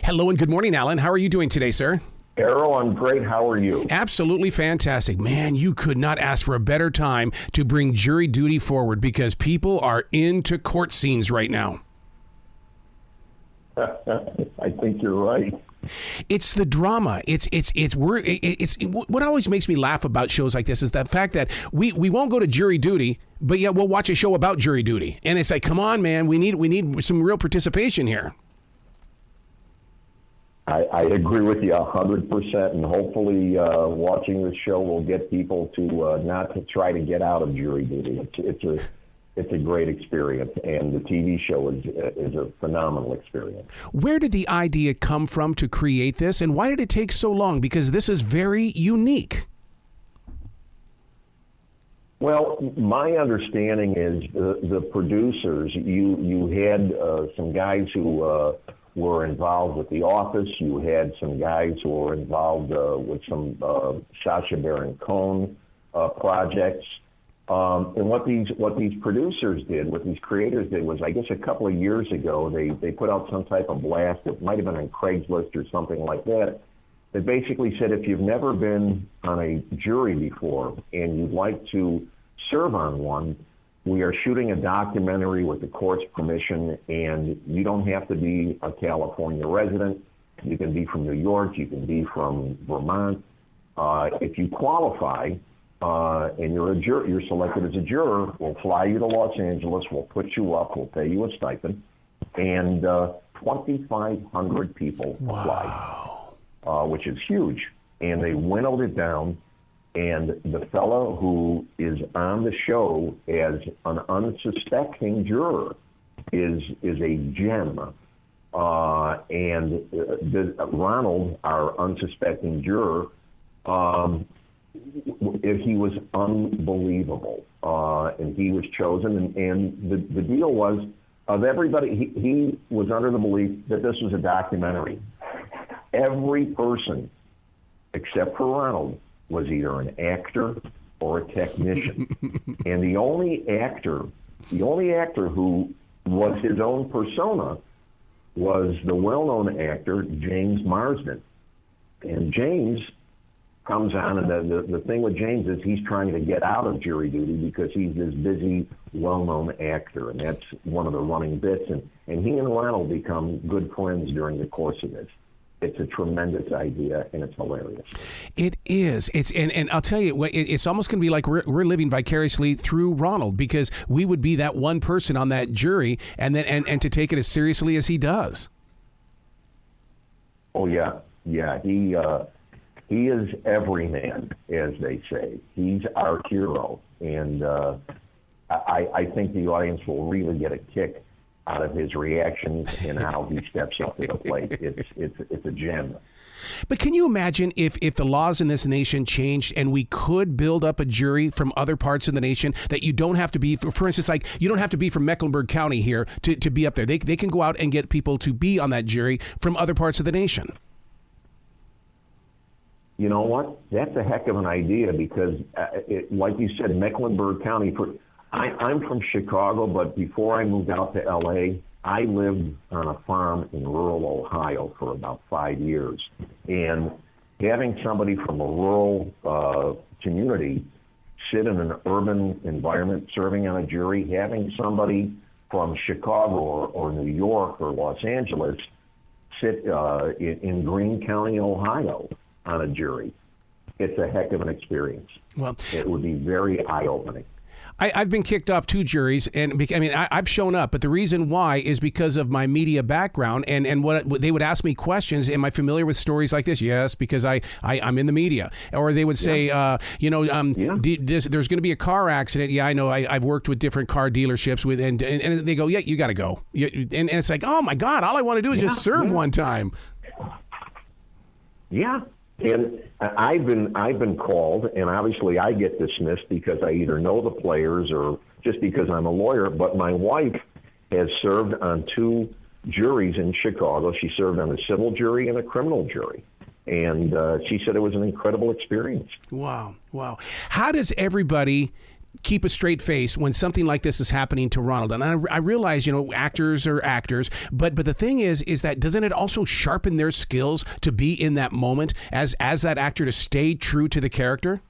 Hello and good morning, Alan. How are you doing today, sir? Errol, I'm great. How are you? Absolutely fantastic. Man, you could not ask for a better time to bring jury duty forward because people are into court scenes right now. I think you're right. It's the drama. It's what always makes me laugh about shows like this is the fact that we won't go to jury duty, but yet we'll watch a show about jury duty. And it's like, come on, man, we need some real participation here. I agree with you 100%, and hopefully watching this show will get people to not to try to get out of jury duty. It's a great experience, and the TV show is a phenomenal experience. Where did the idea come from to create this, and why did it take so long? Because this is very unique. Well, my understanding is the producers, you had some guys who were involved with The Office. You had some guys who were involved with some Sacha Baron Cohen projects. And what these producers did, what these creators did was, I guess a couple of years ago, they put out some type of blast. It might have been on Craigslist or something like that. That basically said, if you've never been on a jury before and you'd like to serve on one, we are shooting a documentary with the court's permission, and you don't have to be a California resident. You can be from New York. You can be from Vermont. If you qualify and you're selected as a juror, we'll fly you to Los Angeles. We'll put you up. We'll pay you a stipend. And 2,500 people applied, which is huge. And they winnowed it down. And the fellow who is on the show as an unsuspecting juror is a gem. Ronald, our unsuspecting juror, he was unbelievable. And he was chosen. And the deal was, of everybody, he was under the belief that this was a documentary. Every person, except for Ronald, was either an actor or a technician. And the only actor who was his own persona was the well-known actor James Marsden. And James comes on, and the thing with James is he's trying to get out of jury duty because he's this busy, well-known actor, and that's one of the running bits. And he and Ronald become good friends during the course of this. It's a tremendous idea, and it's hilarious. It is. And I'll tell you, it's almost going to be like we're living vicariously through Ronald, because we would be that one person on that jury, and to take it as seriously as he does. Oh yeah. He is every man, as they say. He's our hero, and I think the audience will really get a kick out of his reactions and how he steps up to the plate. It's a gem. But can you imagine if the laws in this nation changed and we could build up a jury from other parts of the nation, that you don't have to be, for instance, like you don't have to be from Mecklenburg County here to be up there. They can go out and get people to be on that jury from other parts of the nation. You know what? That's a heck of an idea, because, like you said, Mecklenburg County, I'm from Chicago, but before I moved out to L.A., I lived on a farm in rural Ohio for about 5 years. And having somebody from a rural community sit in an urban environment serving on a jury, having somebody from Chicago or New York or Los Angeles sit in Greene County, Ohio, on a jury, it's a heck of an experience. Well, it would be very eye-opening. I've been kicked off 2 juries, and I mean, I've shown up, but the reason why is because of my media background, and what they would ask me questions. Am I familiar with stories like this? Yes, because I'm in the media. Or they would say, there's going to be a car accident. Yeah, I know. I've worked with different car dealerships and they go, yeah, you got to go. And it's like, oh my God, all I want to do is just serve one time. Yeah. And I've been called, and obviously I get dismissed because I either know the players or just because I'm a lawyer. But my wife has served on 2 juries in Chicago. She served on a civil jury and a criminal jury. And she said it was an incredible experience. Wow. How does everybody keep a straight face when something like this is happening to Ronald? And I realize, actors are actors, but the thing is that doesn't it also sharpen their skills to be in that moment as that actor, to stay true to the character?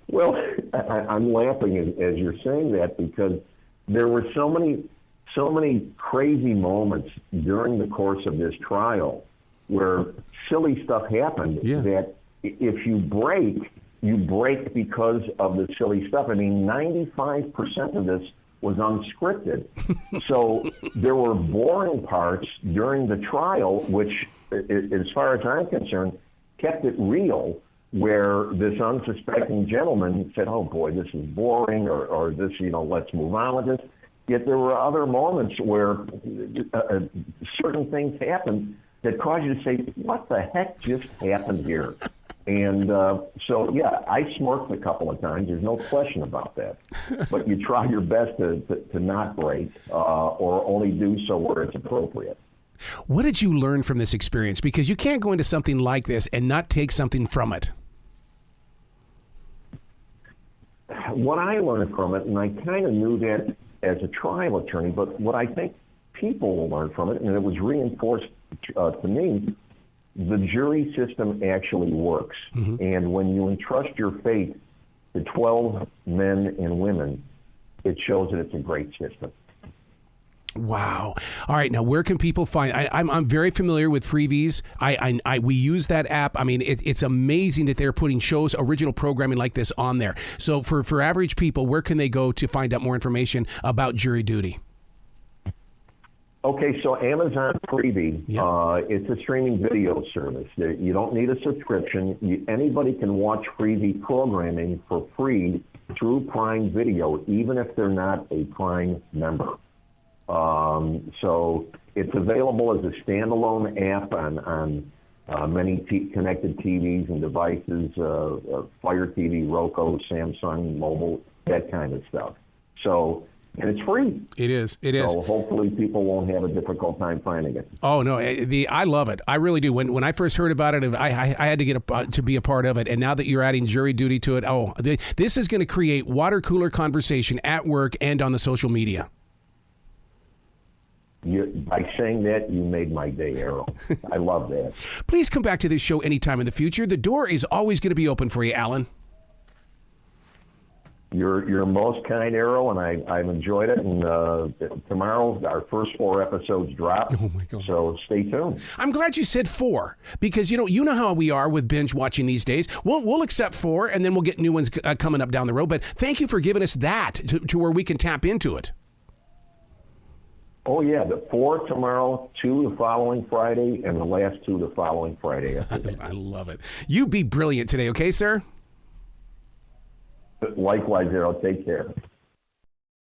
Well, I'm laughing as you're saying that, because there were so many crazy moments during the course of this trial where silly stuff happened that if you break because of the silly stuff. I mean, 95% of this was unscripted. So there were boring parts during the trial, which, as far as I'm concerned, kept it real, where this unsuspecting gentleman said, oh boy, this is boring, or this, let's move on with this. Yet there were other moments where certain things happened that caused you to say, what the heck just happened here? And so, yeah, I smirked a couple of times. There's no question about that. But you try your best to not break or only do so where it's appropriate. What did you learn from this experience? Because you can't go into something like this and not take something from it. What I learned from it, and I kind of knew that as a trial attorney, but what I think people will learn from it, and it was reinforced to me, the jury system actually works. Mm-hmm. And when you entrust your fate to 12 men and women, it shows that it's a great system. Wow. All right. Now, where can people find? I'm very familiar with FreeVees. We use that app. I mean, it's amazing that they're putting shows, original programming like this on there. So for average people, where can they go to find out more information about jury duty? Okay, so Amazon FreeVee, it's a streaming video service. You don't need a subscription. Anybody can watch FreeVee programming for free through Prime Video, even if they're not a Prime member. So it's available as a standalone app on many connected TVs and devices, Fire TV, Roku, Samsung, mobile, that kind of stuff. So, and it's free. It is. So hopefully people won't have a difficult time finding it. Oh, no. I love it. I really do. When I first heard about it, I had to get to be a part of it. And now that you're adding jury duty to it, this is going to create water cooler conversation at work and on the social media. By saying that, you made my day, Errol. I love that. Please come back to this show anytime in the future. The door is always going to be open for you, Alan. You're most kind, Errol, and I've enjoyed it. And tomorrow, our first 4 episodes drop. Oh my God! So stay tuned. I'm glad you said 4 because you know how we are with binge watching these days. We'll accept 4, and then we'll get new ones coming up down the road. But thank you for giving us that to where we can tap into it. Oh, yeah, the 4 tomorrow, 2 the following Friday, and the last 2 the following Friday. I love it. You be brilliant today, okay, sir? Likewise, Errol. Take care.